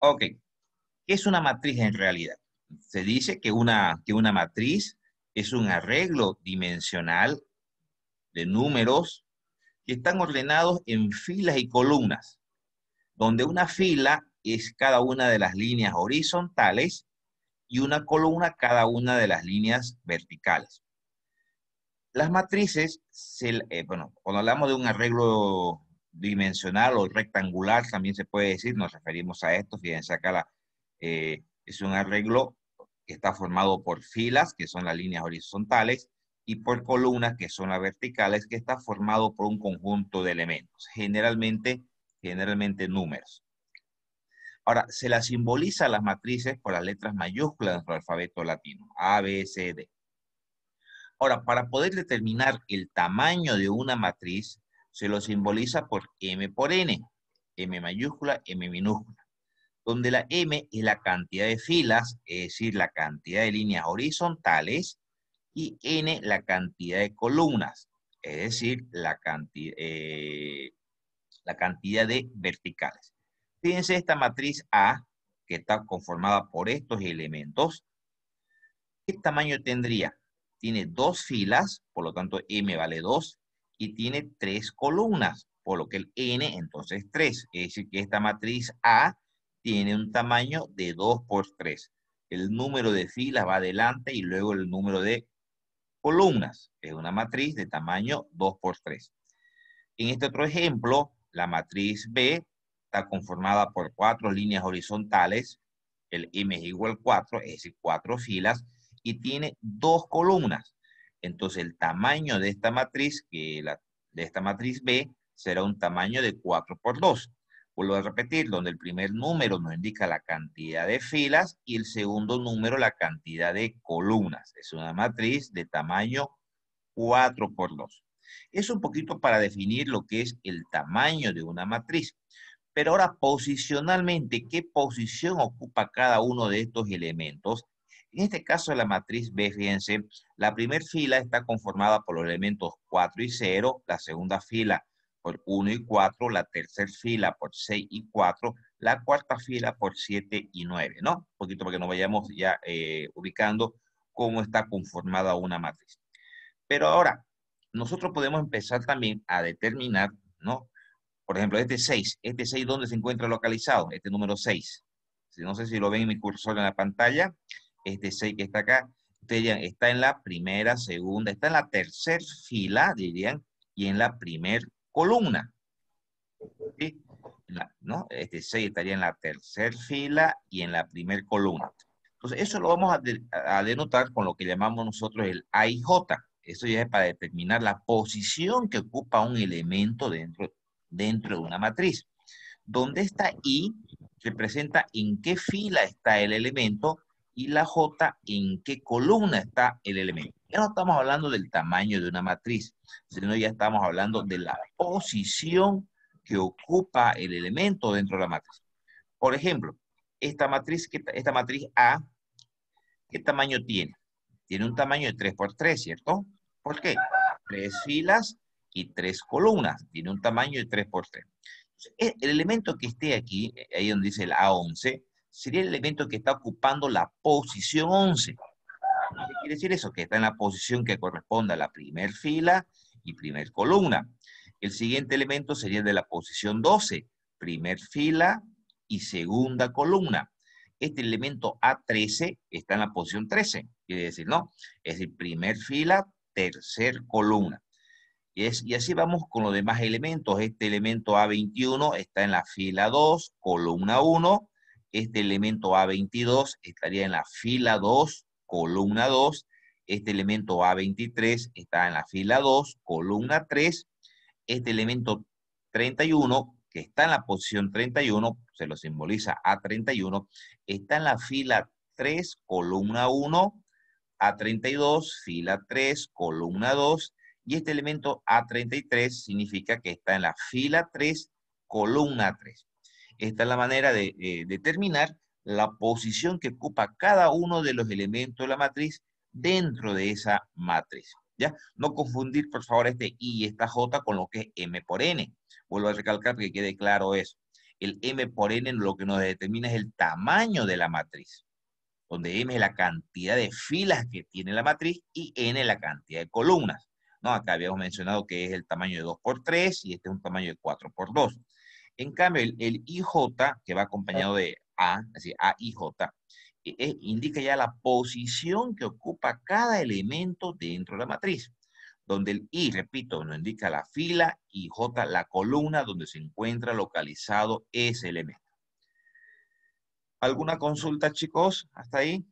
Ok, ¿qué es una matriz en realidad? Se dice que una matriz es un arreglo dimensional de números que están ordenados en filas y columnas, donde una fila es cada una de las líneas horizontales y una columna cada una de las líneas verticales. Las matrices, bueno, cuando hablamos de un arreglo dimensional o rectangular, también se puede decir, nos referimos a esto, fíjense acá, es un arreglo que está formado por filas, que son las líneas horizontales, y por columnas, que son las verticales, que está formado por un conjunto de elementos, generalmente números. Ahora, se las simboliza a las matrices por las letras mayúsculas de nuestro alfabeto latino, A, B, C, D. Ahora, para poder determinar el tamaño de una matriz, se lo simboliza por M por N, M mayúscula, M minúscula, donde la M es la cantidad de filas, es decir, la cantidad de líneas horizontales, y N la cantidad de columnas, es decir, la cantidad de verticales. Fíjense esta matriz A, que está conformada por estos elementos. ¿Qué tamaño tendría? Tiene dos filas, por lo tanto M vale 2, y tiene tres columnas, por lo que el N entonces 3. Es decir, que esta matriz A tiene un tamaño de 2 por 3. El número de filas va adelante y luego el número de columnas. Es una matriz de tamaño 2 por 3. En este otro ejemplo, la matriz B está conformada por 4 líneas horizontales, el M es igual a 4, es decir, 4 filas, y tiene 2 columnas. Entonces, el tamaño de esta matriz, de esta matriz B, será un tamaño de 4 por 2. Vuelvo a repetir, donde el primer número nos indica la cantidad de filas y el segundo número la cantidad de columnas. Es una matriz de tamaño 4 por 2. Es un poquito para definir lo que es el tamaño de una matriz. Pero ahora, posicionalmente, ¿qué posición ocupa cada uno de estos elementos? En este caso de la matriz B, fíjense, la primera fila está conformada por los elementos 4 y 0, la segunda fila por 1 y 4, la tercera fila por 6 y 4, la cuarta fila por 7 y 9, ¿no? Un poquito para que nos vayamos ya ubicando cómo está conformada una matriz. Pero ahora, nosotros podemos empezar también a determinar, ¿no? Por ejemplo, este 6, ¿dónde se encuentra localizado? Este número 6. No sé si lo ven en mi cursor en la pantalla. Este 6 que está acá, ustedes dirían, está en la primera, segunda, está en la tercera fila, dirían, y en la primera columna. ¿Sí? ¿No? Este 6 estaría en la tercera fila y en la primera columna. Entonces, eso lo vamos a denotar con lo que llamamos nosotros el A y J. Eso ya es para determinar la posición que ocupa un elemento dentro de una matriz. Donde esta I representa en qué fila está el elemento y la J en qué columna está el elemento. Ya no estamos hablando del tamaño de una matriz, sino ya estamos hablando de la posición que ocupa el elemento dentro de la matriz. Por ejemplo, esta matriz A, ¿qué tamaño tiene? Tiene un tamaño de 3 por 3, ¿cierto? ¿Por qué? 3 filas y 3 columnas. Tiene un tamaño de 3 por 3. El elemento que esté aquí, ahí donde dice el A11, sería el elemento que está ocupando la posición 11. ¿Qué quiere decir eso? Que está en la posición que corresponde a la primer fila y primer columna. El siguiente elemento sería de la posición 12, primer fila y segunda columna. Este elemento A13 está en la posición 13, quiere decir, ¿no? Es decir, primer fila, tercer columna. Y así vamos con los demás elementos. Este elemento A21 está en la fila 2, columna 1. Este elemento A22 estaría en la fila 2, columna 2. Este elemento A23 está en la fila 2, columna 3. Este elemento 31, que está en la posición 31, se lo simboliza A31, está en la fila 3, columna 1, A32, fila 3, columna 2, y este elemento A33 significa que está en la fila 3, columna 3. Esta es la manera de determinar la posición que ocupa cada uno de los elementos de la matriz dentro de esa matriz. ¿Ya? No confundir, por favor, este I y esta J con lo que es M por N. Vuelvo a recalcar que quede claro eso. el M por N lo que nos determina es el tamaño de la matriz, donde M es la cantidad de filas que tiene la matriz y N la cantidad de columnas. ¿No? Acá habíamos mencionado que es el tamaño de 2 por 3 y este es un tamaño de 4 por 2. En cambio, el IJ, que va acompañado de A, es decir, A y J, indica ya la posición que ocupa cada elemento dentro de la matriz, donde el I, repito, nos indica la fila y J la columna donde se encuentra localizado ese elemento. ¿Alguna consulta, chicos? ¿Hasta ahí?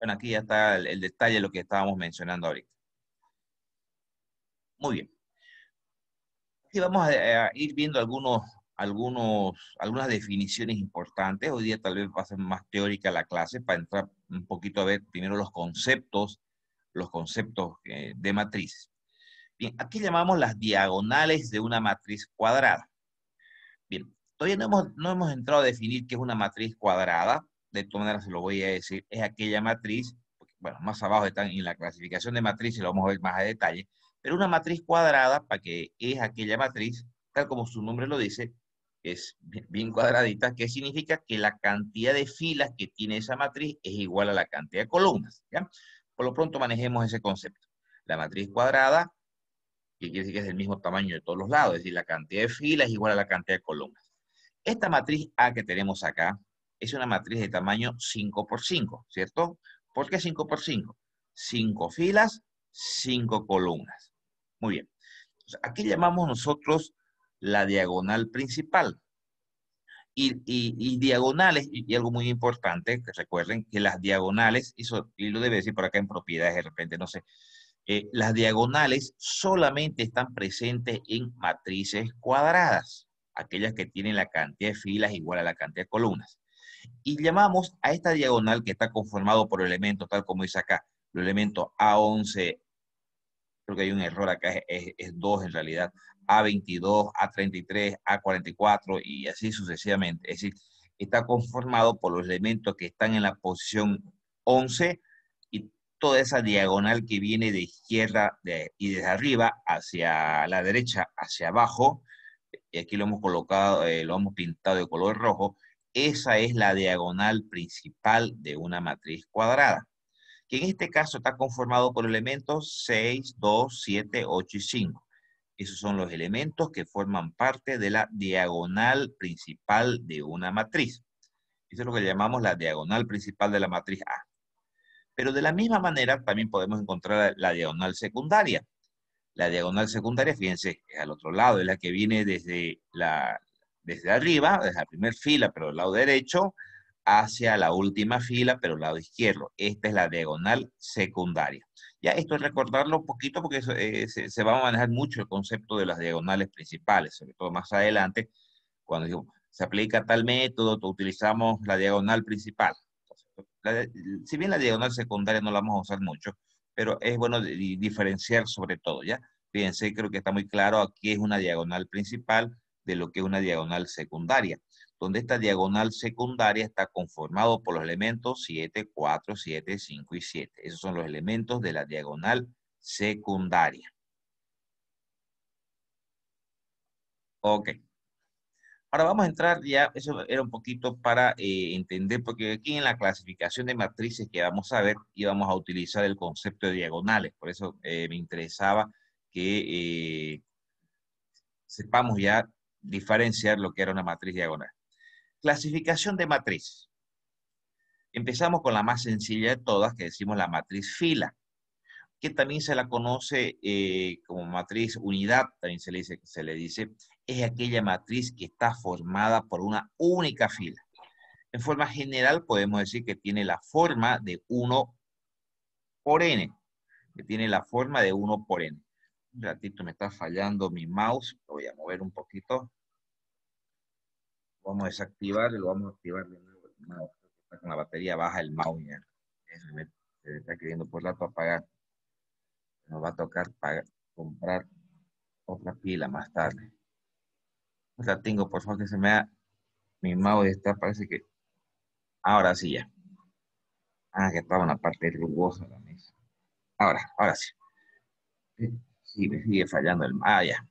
Bueno, aquí ya está el detalle de lo que estábamos mencionando ahorita. Muy bien. Aquí vamos a ir viendo algunas definiciones importantes. Hoy día tal vez va a ser más teórica la clase para entrar un poquito a ver primero los conceptos de matrices. Bien, aquí llamamos las diagonales de una matriz cuadrada. Bien, todavía no hemos entrado a definir qué es una matriz cuadrada. De todas maneras se lo voy a decir. Es aquella matriz, bueno, más abajo están en la clasificación de matrices, lo vamos a ver más a detalle. Pero una matriz cuadrada, para que es aquella matriz, tal como su nombre lo dice, es bien cuadradita, que significa que la cantidad de filas que tiene esa matriz es igual a la cantidad de columnas, ¿ya? Por lo pronto manejemos ese concepto. La matriz cuadrada, que quiere decir que es del mismo tamaño de todos los lados, es decir, la cantidad de filas es igual a la cantidad de columnas. Esta matriz A que tenemos acá es una matriz de tamaño 5 por 5, ¿cierto? ¿Por qué 5 por 5? 5 filas, 5 columnas. Muy bien. Entonces, aquí llamamos nosotros la diagonal principal. Y diagonales, y algo muy importante, que recuerden que las diagonales, eso, y lo debe decir por acá en propiedades de repente, no sé, las diagonales solamente están presentes en matrices cuadradas, aquellas que tienen la cantidad de filas igual a la cantidad de columnas. Y llamamos a esta diagonal que está conformado por elementos, tal como dice acá, los elementos A11, creo que hay un error acá, es 2 en realidad, A22, A33, A44 y así sucesivamente. Es decir, está conformado por los elementos que están en la posición 11 y toda esa diagonal que viene de izquierda y desde arriba hacia la derecha, hacia abajo, y aquí lo hemos colocado, lo hemos pintado de color rojo, esa es la diagonal principal de una matriz cuadrada, que en este caso está conformado por elementos 6, 2, 7, 8 y 5. Esos son los elementos que forman parte de la diagonal principal de una matriz. Eso es lo que llamamos la diagonal principal de la matriz A. Pero de la misma manera también podemos encontrar la diagonal secundaria. La diagonal secundaria, fíjense, es al otro lado, es la que viene desde arriba, desde la primera fila, pero del lado derecho, hacia la última fila, pero del lado izquierdo. Esta es la diagonal secundaria. Ya esto es recordarlo un poquito porque se va a manejar mucho el concepto de las diagonales principales, sobre todo más adelante, cuando digo, se aplica tal método, utilizamos la diagonal principal. Si bien la diagonal secundaria no la vamos a usar mucho, pero es bueno diferenciar sobre todo, ¿ya? Fíjense, creo que está muy claro aquí es una diagonal principal de lo que es una diagonal secundaria, donde esta diagonal secundaria está conformado por los elementos 7, 4, 7, 5 y 7. Esos son los elementos de la diagonal secundaria. Ok. Ahora vamos a entrar ya, eso era un poquito para entender, porque aquí en la clasificación de matrices que vamos a ver, íbamos a utilizar el concepto de diagonales. Por eso me interesaba que sepamos ya diferenciar lo que era una matriz diagonal. Clasificación de matrices. Empezamos con la más sencilla de todas, que decimos la matriz fila, que también se la conoce como matriz unidad, también se le dice, es aquella matriz que está formada por una única fila. En forma general podemos decir que tiene la forma de 1 por n, que tiene la forma de 1 por n. Un ratito me está fallando mi mouse, lo voy a mover un poquito. Vamos a desactivar y lo vamos a activar de nuevo el mouse. Está con la batería baja el mouse ya. Eso se me está queriendo por rato apagar. Nos va a tocar comprar otra pila más tarde. La tengo, por favor, que se me da. Mi mouse está, parece que. Ahora sí ya. Ah, que estaba en la parte rugosa de la mesa. Ahora sí. Sí, me sigue fallando el. Ah, ya.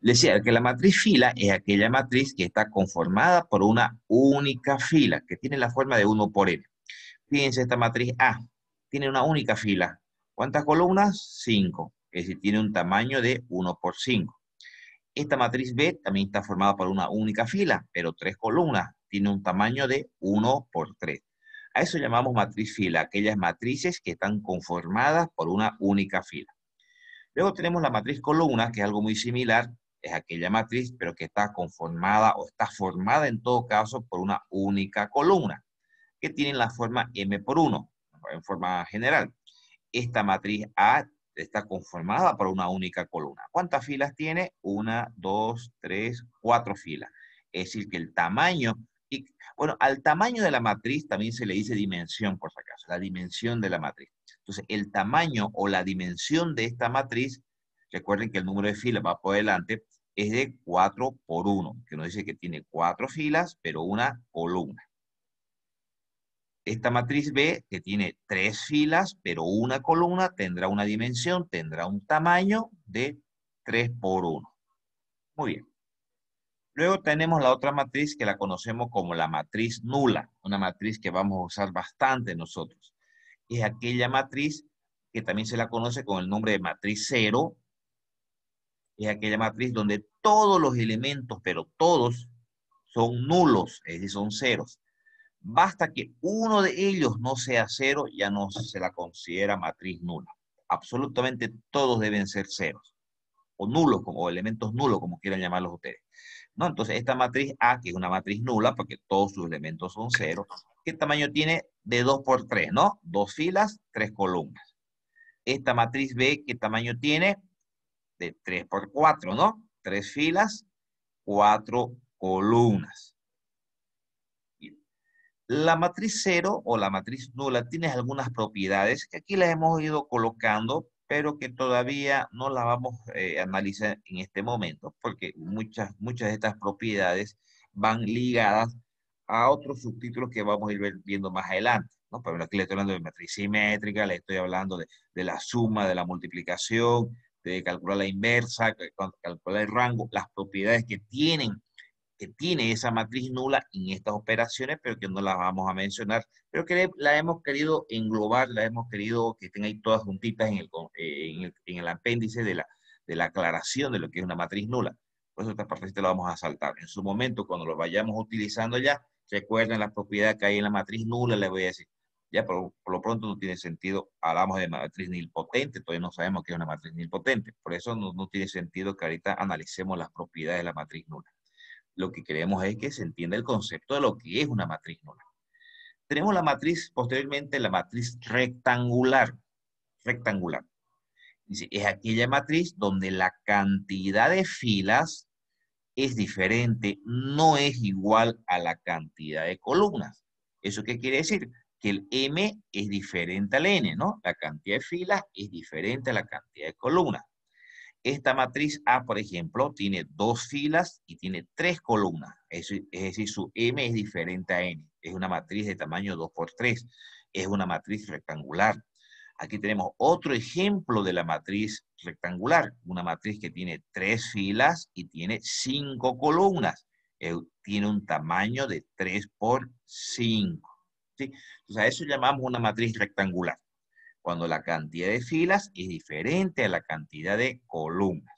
Decía que la matriz fila es aquella matriz que está conformada por una única fila, que tiene la forma de 1 por n. Fíjense, esta matriz A tiene una única fila. ¿Cuántas columnas? 5. Es decir, tiene un tamaño de 1 por 5. Esta matriz B también está formada por una única fila, pero 3 columnas. Tiene un tamaño de 1 por 3. A eso llamamos matriz fila, aquellas matrices que están conformadas por una única fila. Luego tenemos la matriz columna, que es algo muy similar. Es aquella matriz, pero que está conformada o está formada en todo caso por una única columna, que tiene la forma M por 1, en forma general. Esta matriz A está conformada por una única columna. ¿Cuántas filas tiene? 1, 2, 3, 4 filas. Es decir, que el tamaño, y bueno, al tamaño de la matriz también se le dice dimensión, por si acaso, la dimensión de la matriz. Entonces, el tamaño o la dimensión de esta matriz, recuerden que el número de filas va por delante, es de 4 por 1, que nos dice que tiene 4 filas, pero una columna. Esta matriz B, que tiene 3 filas, pero una columna, tendrá una dimensión, tendrá un tamaño de 3 por 1. Muy bien. Luego tenemos la otra matriz que la conocemos como la matriz nula, una matriz que vamos a usar bastante nosotros. Es aquella matriz que también se la conoce con el nombre de matriz cero. Es aquella matriz donde todos los elementos, pero todos, son nulos, es decir, son ceros. Basta que uno de ellos no sea cero, ya no se la considera matriz nula. Absolutamente todos deben ser ceros, o nulos, o elementos nulos, como quieran llamarlos ustedes. ¿No? Entonces, esta matriz A, que es una matriz nula, porque todos sus elementos son ceros, ¿qué tamaño tiene? De 2 por 3, ¿no? 2 filas, 3 columnas. Esta matriz B, ¿qué tamaño tiene? De 3 por 4, ¿no? 3 filas, 4 columnas. Bien. La matriz cero o la matriz nula tiene algunas propiedades que aquí las hemos ido colocando, pero que todavía no las vamos a analizar en este momento, porque muchas de estas propiedades van ligadas a otros subtítulos que vamos a ir viendo más adelante, ¿no? Por ejemplo, aquí le estoy hablando de matriz simétrica, le estoy hablando de la suma, de la multiplicación, de calcular la inversa, calcular el rango, las propiedades que tiene esa matriz nula en estas operaciones, pero que no las vamos a mencionar, pero que la hemos querido englobar, la hemos querido que estén ahí todas juntitas en el apéndice de la aclaración de lo que es una matriz nula. Por eso esta parte la vamos a saltar. En su momento, cuando lo vayamos utilizando ya, recuerden la propiedad que hay en la matriz nula, les voy a decir. Ya por lo pronto no tiene sentido, hablamos de matriz nilpotente, todavía no sabemos qué es una matriz nilpotente, por eso no tiene sentido que ahorita analicemos las propiedades de la matriz nula. Lo que queremos es que se entienda el concepto de lo que es una matriz nula. Tenemos la matriz, posteriormente, la matriz rectangular. Rectangular. Dice, es aquella matriz donde la cantidad de filas es diferente, no es igual a la cantidad de columnas. ¿Eso qué quiere decir? Que el M es diferente al N, ¿no? La cantidad de filas es diferente a la cantidad de columnas. Esta matriz A, por ejemplo, tiene 2 filas y tiene 3 columnas. Es decir, su M es diferente a N. Es una matriz de tamaño 2 por 3. Es una matriz rectangular. Aquí tenemos otro ejemplo de la matriz rectangular. Una matriz que tiene 3 filas y tiene 5 columnas. Tiene un tamaño de 3 por 5. ¿Sí? Entonces, a eso llamamos una matriz rectangular, cuando la cantidad de filas es diferente a la cantidad de columnas.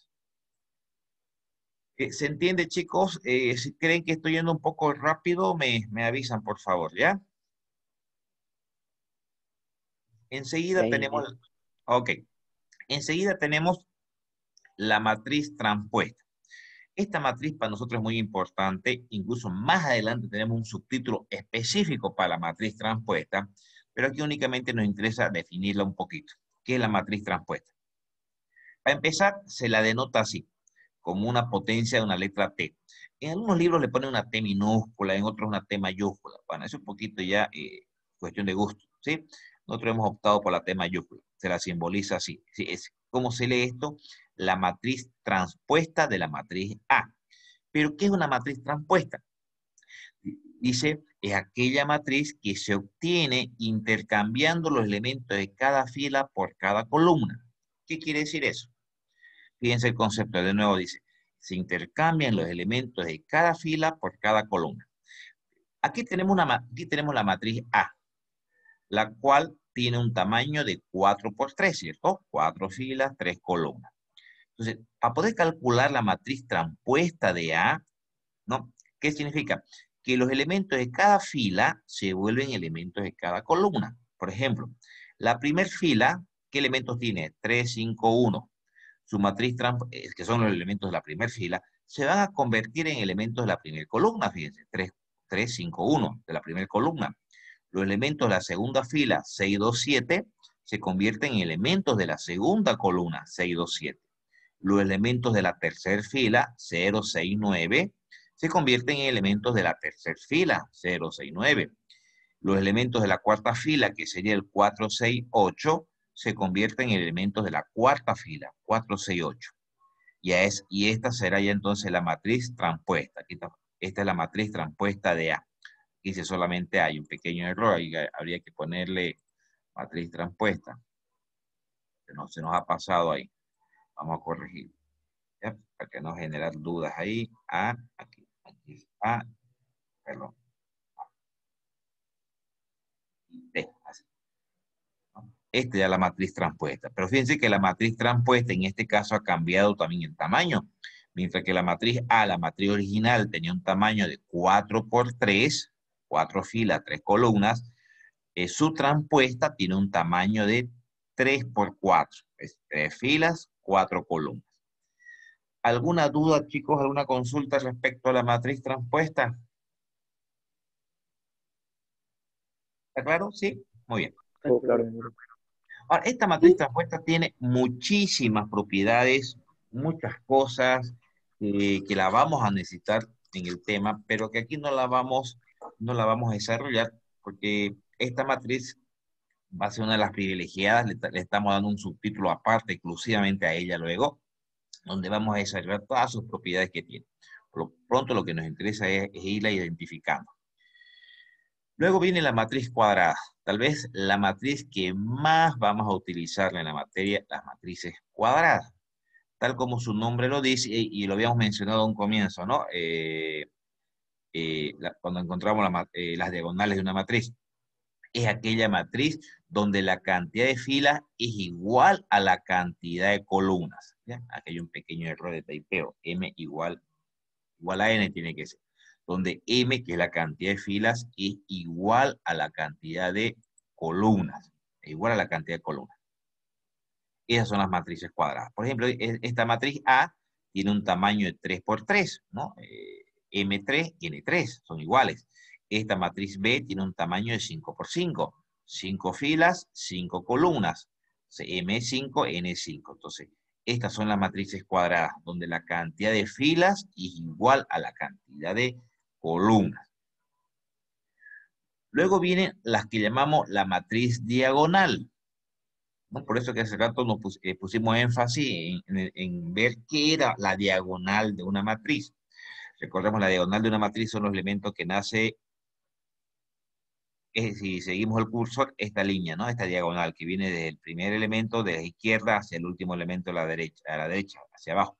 ¿Se entiende, chicos? Si creen que estoy yendo un poco rápido, me avisan, por favor, ¿ya? Enseguida Sí, tenemos, ok, enseguida tenemos la matriz transpuesta. Esta matriz para nosotros es muy importante, incluso más adelante tenemos un subtítulo específico para la matriz transpuesta, pero aquí únicamente nos interesa definirla un poquito. ¿Qué es la matriz transpuesta? Para empezar, se la denota así, como una potencia de una letra T. En algunos libros le ponen una T minúscula, en otros una T mayúscula. Bueno, eso es un poquito ya cuestión de gusto, ¿sí? Nosotros hemos optado por la T mayúscula. Se la simboliza así. ¿Sí? ¿Cómo se lee esto? La matriz transpuesta de la matriz A. ¿Pero qué es una matriz transpuesta? Dice, es aquella matriz que se obtiene intercambiando los elementos de cada fila por cada columna. ¿Qué quiere decir eso? Fíjense el concepto, de nuevo dice, Se intercambian los elementos de cada fila por cada columna. Aquí tenemos la matriz A, la cual tiene un tamaño de 4 por 3, ¿cierto? 4 filas, 3 columnas. Entonces, para poder calcular la matriz transpuesta de A, ¿no? ¿Qué significa? Que los elementos de cada fila se vuelven elementos de cada columna. Por ejemplo, la primera fila, ¿qué elementos tiene? 3, 5, 1. Su matriz, que son los elementos de la primera fila, se van a convertir en elementos de la primera columna, fíjense, 3, 3, 5, 1, de la primera columna. Los elementos de la segunda fila, 6, 2, 7, se convierten en elementos de la segunda columna, 6, 2, 7. Los elementos de la tercera fila, 0, 6, 9, se convierten en elementos de la tercera fila, 0, 6, 9. Los elementos de la cuarta fila, que sería el 4, 6, 8, se convierten en elementos de la cuarta fila, 4, 6, 8. Y esta será ya entonces la matriz transpuesta. Esta es la matriz transpuesta de A. Dice solamente hay un pequeño error, ahí habría que ponerle matriz transpuesta. No se nos ha pasado ahí. Vamos a corregir. ¿Ya? Para que no generar dudas ahí. A, aquí A, perdón. D, así. Esta ya es la matriz transpuesta. Pero fíjense que la matriz transpuesta en este caso ha cambiado también el tamaño. Mientras que la matriz A, la matriz original, tenía un tamaño de 4 por 3, 4 filas, 3 columnas, su transpuesta tiene un tamaño de 3 por 4. Es 3 filas, 4 columnas. ¿Alguna duda, chicos? ¿Alguna consulta respecto a la matriz transpuesta? ¿Está claro? Sí. Muy bien. Oh, claro. Ahora, esta matriz transpuesta tiene muchísimas propiedades, muchas cosas que la vamos a necesitar en el tema, pero que aquí no la vamos a desarrollar porque esta matriz va a ser una de las privilegiadas, le estamos dando un subtítulo aparte exclusivamente a ella luego, donde vamos a desarrollar todas sus propiedades que tiene. Por lo pronto lo que nos interesa es irla identificando. Luego viene la matriz cuadrada, tal vez la matriz que más vamos a utilizar en la materia, las matrices cuadradas, tal como su nombre lo dice y lo habíamos mencionado a un comienzo, ¿no? Cuando encontramos las diagonales de una matriz. Es aquella matriz donde la cantidad de filas es igual a la cantidad de columnas. ¿Ya? Aquí hay un pequeño error de typeo. M igual a N tiene que ser. Donde M, que es la cantidad de filas, es igual a la cantidad de columnas. Igual a la cantidad de columnas. Esas son las matrices cuadradas. Por ejemplo, esta matriz A tiene un tamaño de 3 por 3, ¿no? M3 y N3 son iguales. Esta matriz B tiene un tamaño de 5 por 5. 5 filas, 5 columnas. M5, N5. Entonces, estas son las matrices cuadradas, donde la cantidad de filas es igual a la cantidad de columnas. Luego vienen las que llamamos la matriz diagonal, ¿no? Por eso que hace rato nos pusimos énfasis en ver qué era la diagonal de una matriz. Recordemos, la diagonal de una matriz son los elementos que nace, si seguimos el cursor, esta línea, ¿no? Esta diagonal que viene desde el primer elemento de la izquierda hacia el último elemento de a la derecha, hacia abajo.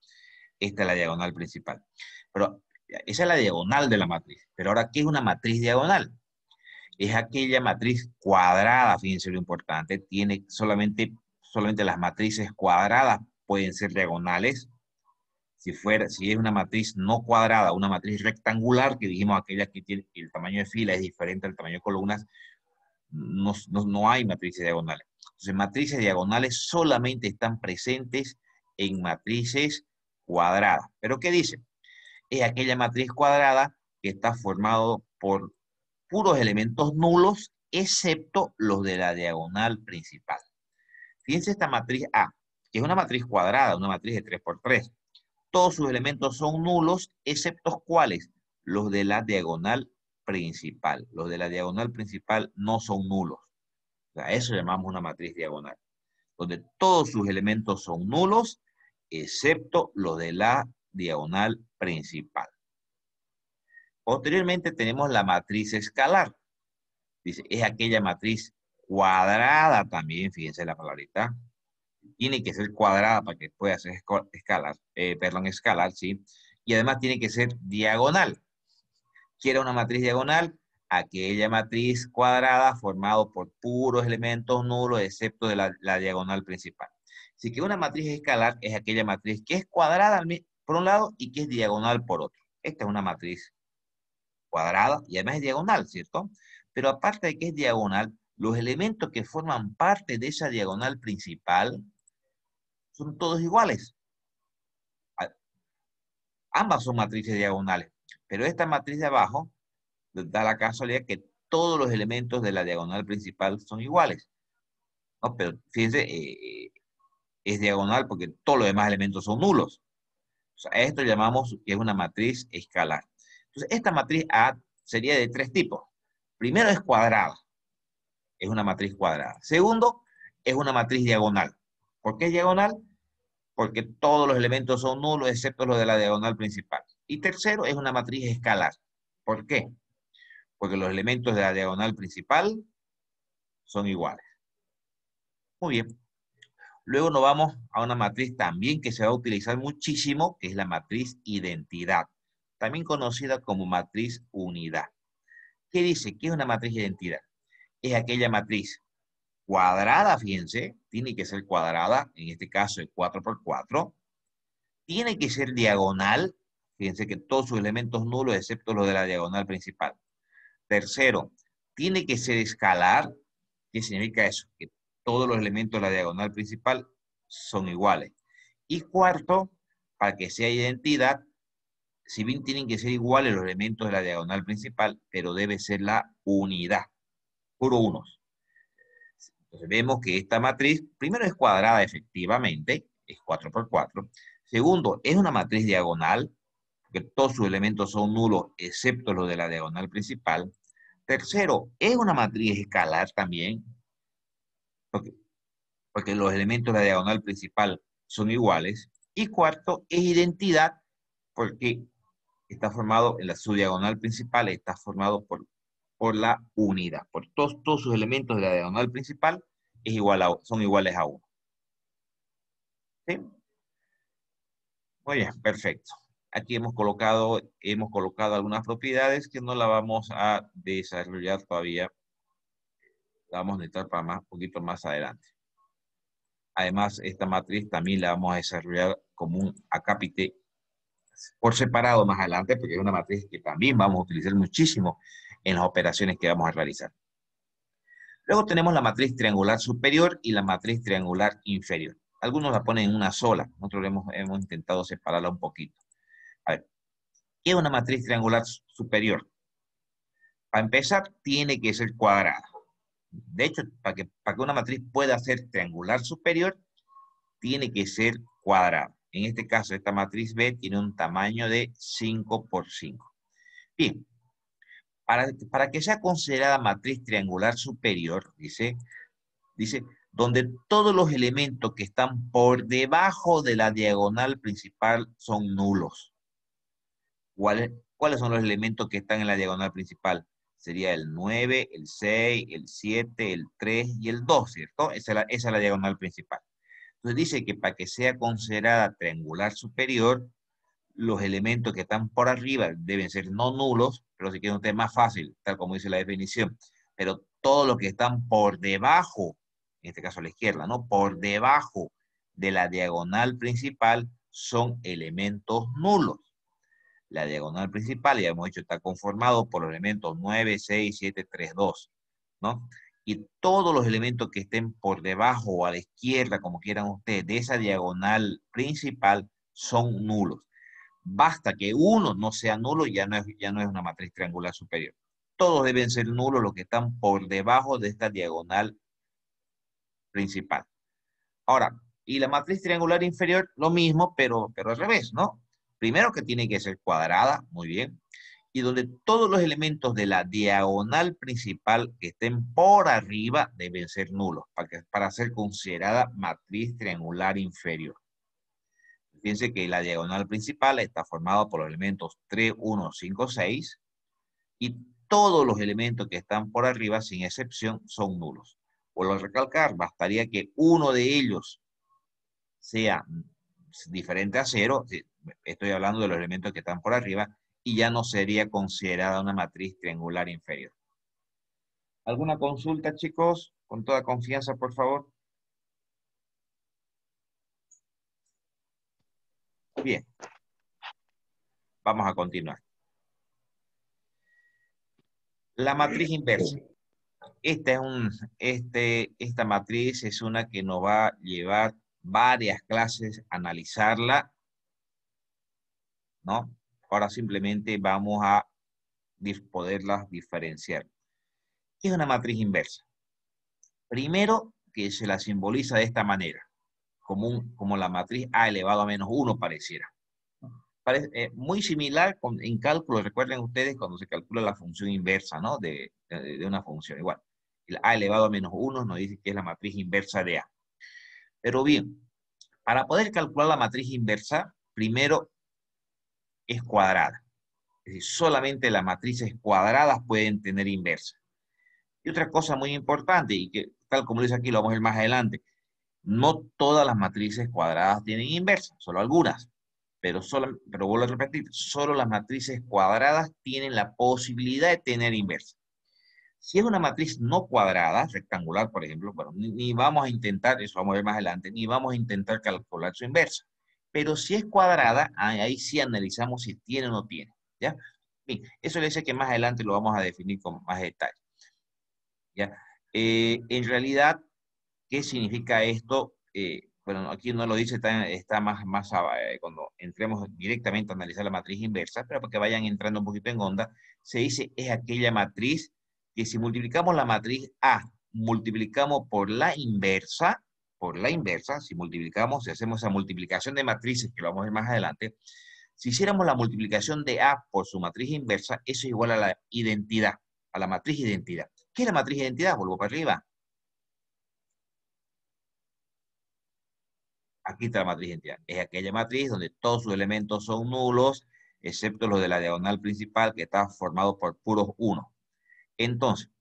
Esta es la diagonal principal. Pero esa es la diagonal de la matriz. Pero ahora, ¿qué es una matriz diagonal? Es aquella matriz cuadrada, fíjense lo importante, tiene solamente las matrices cuadradas pueden ser diagonales. Si es una matriz no cuadrada, una matriz rectangular, que dijimos aquella que tiene el tamaño de fila es diferente al tamaño de columnas, no hay matrices diagonales. Entonces, matrices diagonales solamente están presentes en matrices cuadradas. ¿Pero qué dice? Es aquella matriz cuadrada que está formado por puros elementos nulos, excepto los de la diagonal principal. Fíjense esta matriz A, que es una matriz cuadrada, una matriz de 3 por 3. Todos sus elementos son nulos, excepto ¿cuáles? Los de la diagonal principal. Los de la diagonal principal no son nulos. O sea, eso llamamos una matriz diagonal, donde todos sus elementos son nulos, excepto los de la diagonal principal. Posteriormente tenemos la matriz escalar. Dice, es aquella matriz cuadrada también, fíjense la palabrita, tiene que ser cuadrada para que pueda ser escalar, ¿sí? Y además tiene que ser diagonal. Quiero una matriz diagonal, aquella matriz cuadrada formada por puros elementos nulos, excepto de la diagonal principal. Así que una matriz escalar es aquella matriz que es cuadrada por un lado y que es diagonal por otro. Esta es una matriz cuadrada y además es diagonal, ¿cierto? Pero aparte de que es diagonal, los elementos que forman parte de esa diagonal principal son todos iguales. Ambas son matrices diagonales, pero esta matriz de abajo da la casualidad que todos los elementos de la diagonal principal son iguales, ¿no? Pero fíjense, es diagonal porque todos los demás elementos son nulos. O sea, esto llamamos que es una matriz escalar. Entonces, esta matriz A sería de tres tipos. Primero es cuadrada, es una matriz cuadrada. Segundo, es una matriz diagonal. ¿Por qué es diagonal? Porque todos los elementos son nulos excepto los de la diagonal principal. Y tercero, es una matriz escalar. ¿Por qué? Porque los elementos de la diagonal principal son iguales. Muy bien. Luego nos vamos a una matriz también que se va a utilizar muchísimo, que es la matriz identidad, también conocida como matriz unidad. ¿Qué dice? ¿Qué es una matriz identidad? Es aquella matriz cuadrada, fíjense, tiene que ser cuadrada, en este caso es 4 por 4, tiene que ser diagonal, fíjense que todos sus elementos nulos excepto los de la diagonal principal. Tercero, tiene que ser escalar. ¿Qué significa eso? Que todos los elementos de la diagonal principal son iguales. Y cuarto, para que sea identidad, si bien tienen que ser iguales los elementos de la diagonal principal, pero debe ser la unidad, puro unos. Entonces vemos que esta matriz, primero es cuadrada efectivamente, es 4 por 4. Segundo, es una matriz diagonal, porque todos sus elementos son nulos, excepto los de la diagonal principal. Tercero, es una matriz escalar también, porque, porque los elementos de la diagonal principal son iguales. Y cuarto, es identidad, porque está formado en la subdiagonal principal, está formado por la unidad. Por todos sus elementos de la diagonal principal son iguales a 1. ¿Sí? Muy bien, perfecto. Aquí hemos colocado algunas propiedades que no la vamos a desarrollar todavía. La vamos a necesitar para un poquito más adelante. Además, esta matriz también la vamos a desarrollar como un acápite por separado más adelante, porque es una matriz que también vamos a utilizar muchísimo en las operaciones que vamos a realizar. Luego tenemos la matriz triangular superior y la matriz triangular inferior. Algunos la ponen en una sola, nosotros hemos intentado separarla un poquito. A ver, ¿qué es una matriz triangular superior? Para empezar, tiene que ser cuadrada. De hecho, para que una matriz pueda ser triangular superior, tiene que ser cuadrada. En este caso, esta matriz B tiene un tamaño de 5 por 5. Bien, para que sea considerada matriz triangular superior, dice, donde todos los elementos que están por debajo de la diagonal principal son nulos. ¿Cuáles son los elementos que están en la diagonal principal? Sería el 9, el 6, el 7, el 3 y el 2, ¿cierto? Esa es la diagonal principal. Entonces dice que para que sea considerada triangular superior, los elementos que están por arriba deben ser no nulos, pero si quieren un tema más fácil, tal como dice la definición. Pero todos los que están por debajo, en este caso a la izquierda, ¿no? Por debajo de la diagonal principal son elementos nulos. La diagonal principal, ya hemos dicho, está conformado por los elementos 9, 6, 7, 3, 2, ¿no? Y todos los elementos que estén por debajo o a la izquierda, como quieran ustedes, de esa diagonal principal son nulos. Basta que uno no sea nulo y ya no es una matriz triangular superior. Todos deben ser nulos los que están por debajo de esta diagonal principal. Ahora, y la matriz triangular inferior, lo mismo, pero al revés, ¿no? Primero que tiene que ser cuadrada, muy bien, y donde todos los elementos de la diagonal principal que estén por arriba deben ser nulos, para ser considerada matriz triangular inferior. Fíjense que la diagonal principal está formada por los elementos 3, 1, 5, 6, y todos los elementos que están por arriba, sin excepción, son nulos. Vuelvo a recalcar, bastaría que uno de ellos sea diferente a 0, estoy hablando de los elementos que están por arriba, y ya no sería considerada una matriz triangular inferior. ¿Alguna consulta, chicos? Con toda confianza, por favor. Bien. Vamos a continuar. La matriz inversa. Esta matriz es una que nos va a llevar varias clases a analizarla, ¿no? Ahora simplemente vamos a poderlas diferenciar. ¿Qué es una matriz inversa? Primero, que se la simboliza de esta manera, como la matriz A elevado a menos 1 pareciera. Muy similar en cálculo, recuerden ustedes cuando se calcula la función inversa, ¿no? De una función igual. El A elevado a menos 1 nos dice que es la matriz inversa de A. Pero bien, para poder calcular la matriz inversa, primero es cuadrada. Es decir, solamente las matrices cuadradas pueden tener inversa. Y otra cosa muy importante, y que tal como dice aquí, lo vamos a ver más adelante, no todas las matrices cuadradas tienen inversa, solo algunas. Pero vuelvo a repetir, solo las matrices cuadradas tienen la posibilidad de tener inversa. Si es una matriz no cuadrada, rectangular, por ejemplo, bueno, ni vamos a intentar, eso vamos a ver más adelante, ni vamos a intentar calcular su inversa. Pero si es cuadrada, ahí sí analizamos si tiene o no tiene. ¿Ya? Bien, eso le dice que más adelante lo vamos a definir con más detalle. ¿Ya? En realidad, ¿qué significa esto? Bueno, aquí no lo dice, está más cuando entremos directamente a analizar la matriz inversa, pero para que vayan entrando un poquito en onda, se dice es aquella matriz que si multiplicamos la matriz A, multiplicamos por la inversa, si hacemos esa multiplicación de matrices, que lo vamos a ver más adelante, si hiciéramos la multiplicación de A por su matriz inversa, eso es igual a la identidad, a la matriz identidad. ¿Qué es la matriz identidad? Vuelvo para arriba. Aquí está la matriz identidad. Es aquella matriz donde todos sus elementos son nulos, excepto los de la diagonal principal, que está formado por puros 1. Entonces,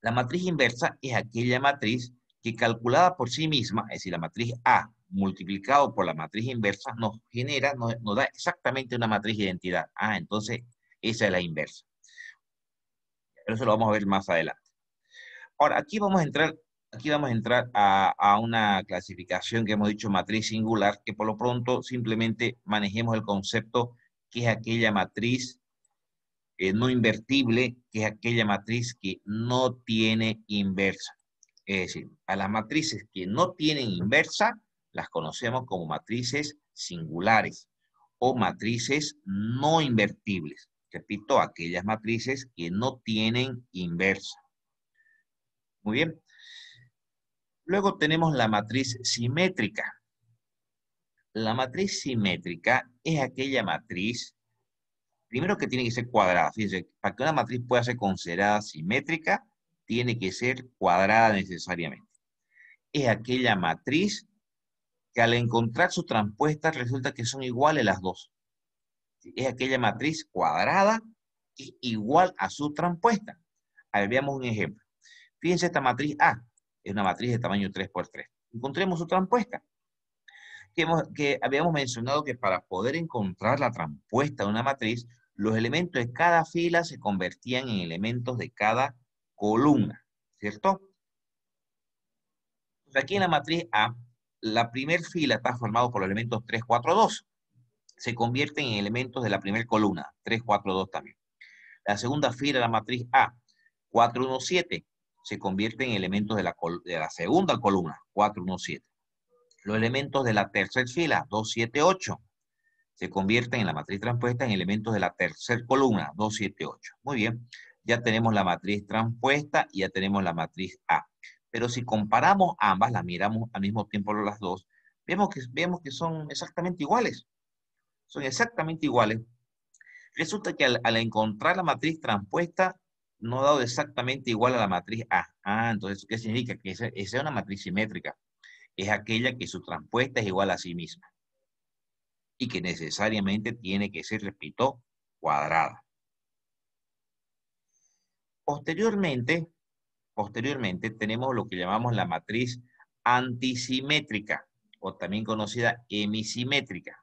la matriz inversa es aquella matriz que calculada por sí misma, es decir, la matriz A multiplicado por la matriz inversa, nos da exactamente una matriz de identidad. Entonces, esa es la inversa. Pero eso lo vamos a ver más adelante. Ahora, aquí vamos a entrar a una clasificación que hemos dicho matriz singular, que por lo pronto simplemente manejemos el concepto que es aquella matriz no invertible, que es aquella matriz que no tiene inversa. Es decir, a las matrices que no tienen inversa, las conocemos como matrices singulares o matrices no invertibles. Repito, aquellas matrices que no tienen inversa. Muy bien. Luego tenemos la matriz simétrica. La matriz simétrica es aquella matriz, primero que tiene que ser cuadrada. Fíjense, para que una matriz pueda ser considerada simétrica, tiene que ser cuadrada necesariamente. Es aquella matriz que al encontrar su transpuesta resulta que son iguales las dos. Es aquella matriz cuadrada que es igual a su transpuesta. A ver, veamos un ejemplo. Fíjense esta matriz A, es una matriz de tamaño 3×3. Encontremos su transpuesta. Que habíamos mencionado que para poder encontrar la transpuesta de una matriz, los elementos de cada fila se convertían en elementos de cada columna, ¿cierto? Entonces aquí en la matriz A, la primera fila está formada por los elementos 3, 4, 2. Se convierten en elementos de la primera columna, 3, 4, 2 también. La segunda fila de la matriz A, 4, 1, 7, se convierten en elementos de la segunda columna, 4, 1, 7. Los elementos de la tercera fila, 2, 7, 8, se convierten en la matriz transpuesta en elementos de la tercera columna, 2, 7, 8. Muy bien, ya tenemos la matriz transpuesta y ya tenemos la matriz A. Pero si comparamos ambas, las miramos al mismo tiempo las dos, vemos que son exactamente iguales. Son exactamente iguales. Resulta que al encontrar la matriz transpuesta, no ha dado exactamente igual a la matriz A. Entonces, ¿qué significa? Que esa es una matriz simétrica. Es aquella que su transpuesta es igual a sí misma. Y que necesariamente tiene que ser, repito, cuadrada. Posteriormente tenemos lo que llamamos la matriz antisimétrica. o también conocida hemisimétrica.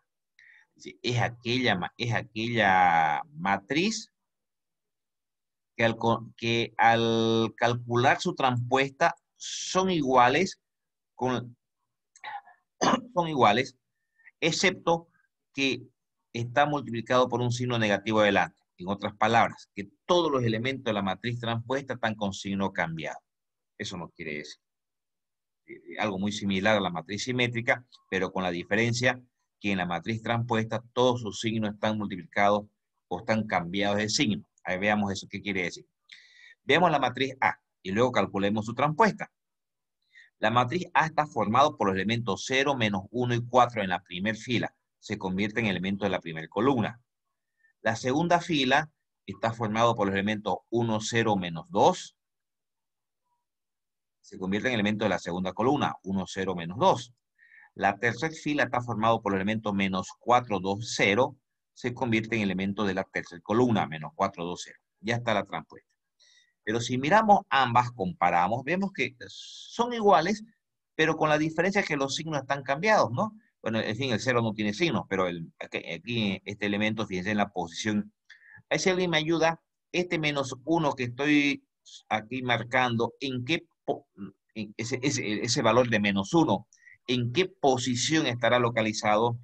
Es aquella matriz que al calcular su transpuesta son iguales, son iguales, excepto que está multiplicado por un signo negativo adelante. En otras palabras, que todos los elementos de la matriz transpuesta están con signo cambiado. Eso no quiere decir. Algo muy similar a la matriz simétrica, pero con la diferencia que en la matriz transpuesta todos sus signos están multiplicados o están cambiados de signo. Ahí veamos eso, ¿qué quiere decir? Veamos la matriz A y luego calculemos su transpuesta. La matriz A está formada por los elementos 0, menos 1 y 4 en la primera fila. Se convierte en elementos de la primera columna. La segunda fila está formada por los elementos 1, 0, menos 2. Se convierte en elementos de la segunda columna, 1, 0, menos 2. La tercera fila está formada por los elementos menos 4, 2, 0. Se convierte en elementos de la tercera columna, menos 4, 2, 0. Ya está la transpuesta. Pero si miramos ambas, comparamos, vemos que son iguales, pero con la diferencia que los signos están cambiados, ¿no? Bueno, en fin, el 0 no tiene signos, pero aquí este elemento, fíjense en la posición. Ahí si alguien me ayuda, este menos 1 que estoy aquí marcando, ¿en qué ese valor de menos 1, en qué posición estará localizado?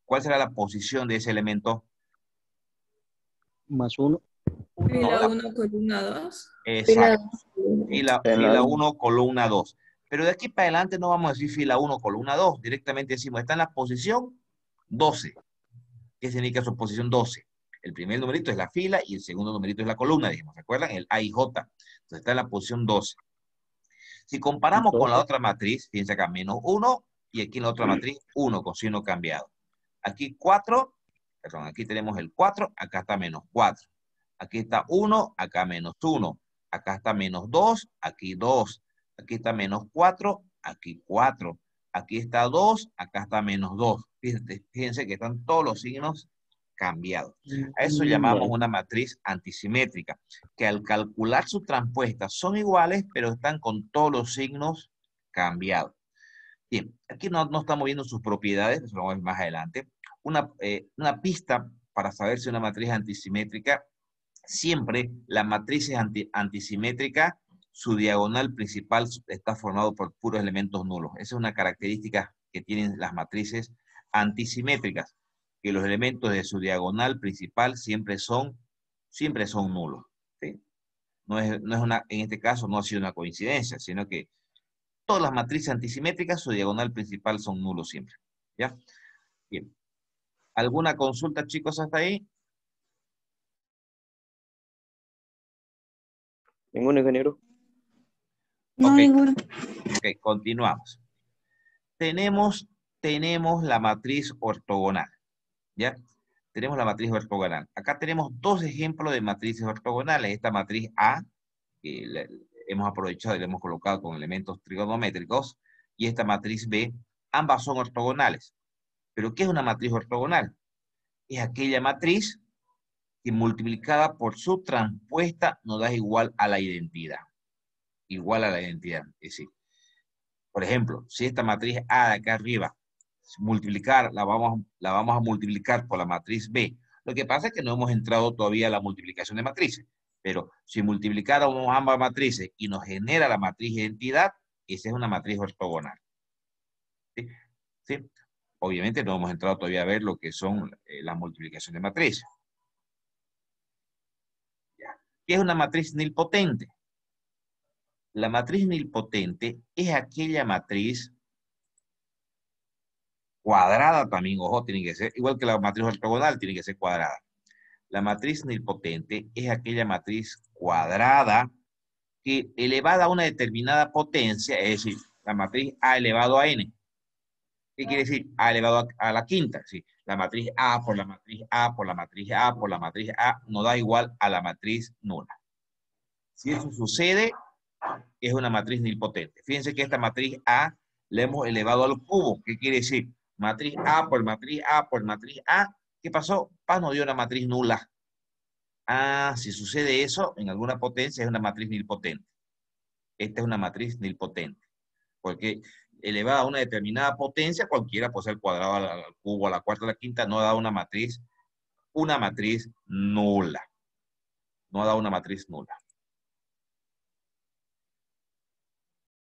¿Cuál será la posición de ese elemento? Más 1. No, Fila 1, columna 2. exacto. En la Fila 1, columna 2. Pero de aquí para adelante no vamos a decir fila 1, columna 2. Directamente decimos, está en la posición 12. ¿Qué significa su posición 12? El primer numerito es la fila y el segundo numerito es la columna, dijimos. ¿Se acuerdan? El A y J. Entonces está en la posición 12. Si comparamos con la Entonces, otra matriz, fíjense acá, menos 1 y aquí en la otra matriz 1 con signo cambiado. Aquí 4, perdón, aquí tenemos el 4, acá está menos 4. Aquí está 1, acá menos 1. Acá está menos 2, aquí 2. Aquí está menos 4, aquí 4. Aquí está 2, acá está menos 2. Fíjense que están todos los signos cambiados. A eso llamamos vale. una matriz antisimétrica, que al calcular su transpuesta son iguales, pero están con todos los signos cambiados. Bien, aquí no estamos viendo sus propiedades, eso lo vamos a ver más adelante. Una pista para saber si una matriz es antisimétrica, siempre la matriz es antisimétrica, su diagonal principal está formado por puros elementos nulos. Esa es una característica que tienen las matrices antisimétricas, que los elementos de su diagonal principal siempre son nulos. ¿Sí? En este caso no ha sido una coincidencia, sino que todas las matrices antisimétricas, su diagonal principal son nulos siempre. ¿Ya? Bien. ¿Alguna consulta, chicos, hasta ahí? Ningún ingeniero. No, Ok, ninguno. ok, continuamos. Tenemos la matriz ortogonal, ¿ya? Tenemos la matriz ortogonal. Acá tenemos dos ejemplos de matrices ortogonales. Esta matriz A, que hemos aprovechado y la hemos colocado con elementos trigonométricos, y esta matriz B, ambas son ortogonales. ¿Pero qué es una matriz ortogonal? Es aquella matriz que multiplicada por su transpuesta nos da igual a la identidad. Igual a la identidad. Es decir, por ejemplo, si esta matriz A de acá arriba, la vamos a multiplicar por la matriz B. Lo que pasa es que no hemos entrado todavía a la multiplicación de matrices. Pero si multiplicáramos ambas matrices y nos genera la matriz identidad, esa es una matriz ortogonal. ¿Sí? ¿Sí? Obviamente no hemos entrado todavía a ver lo que son las multiplicaciones de matrices. ¿Ya? ¿Qué es una matriz nilpotente? La matriz nilpotente es aquella matriz cuadrada también, ojo, tiene que ser, igual que la matriz ortogonal, tiene que ser cuadrada. La matriz nilpotente es aquella matriz cuadrada que elevada a una determinada potencia, es decir, la matriz A elevado a n. ¿Qué quiere decir? A elevado a la quinta. ¿Sí? La matriz A por la matriz A por la matriz A por la matriz A no da igual a la matriz nula. Si eso sucede, es una matriz nilpotente. Fíjense que esta matriz A la hemos elevado al cubo. ¿Qué quiere decir? Matriz A por matriz A por matriz A. ¿Qué pasó? Paz nos dio una matriz nula. Ah, si sucede eso, en alguna potencia es una matriz nilpotente. Esta es una matriz nilpotente. Porque elevada a una determinada potencia, cualquiera, pues el cuadrado al cubo, a la cuarta, a la quinta, no da una matriz nula. No da una matriz nula.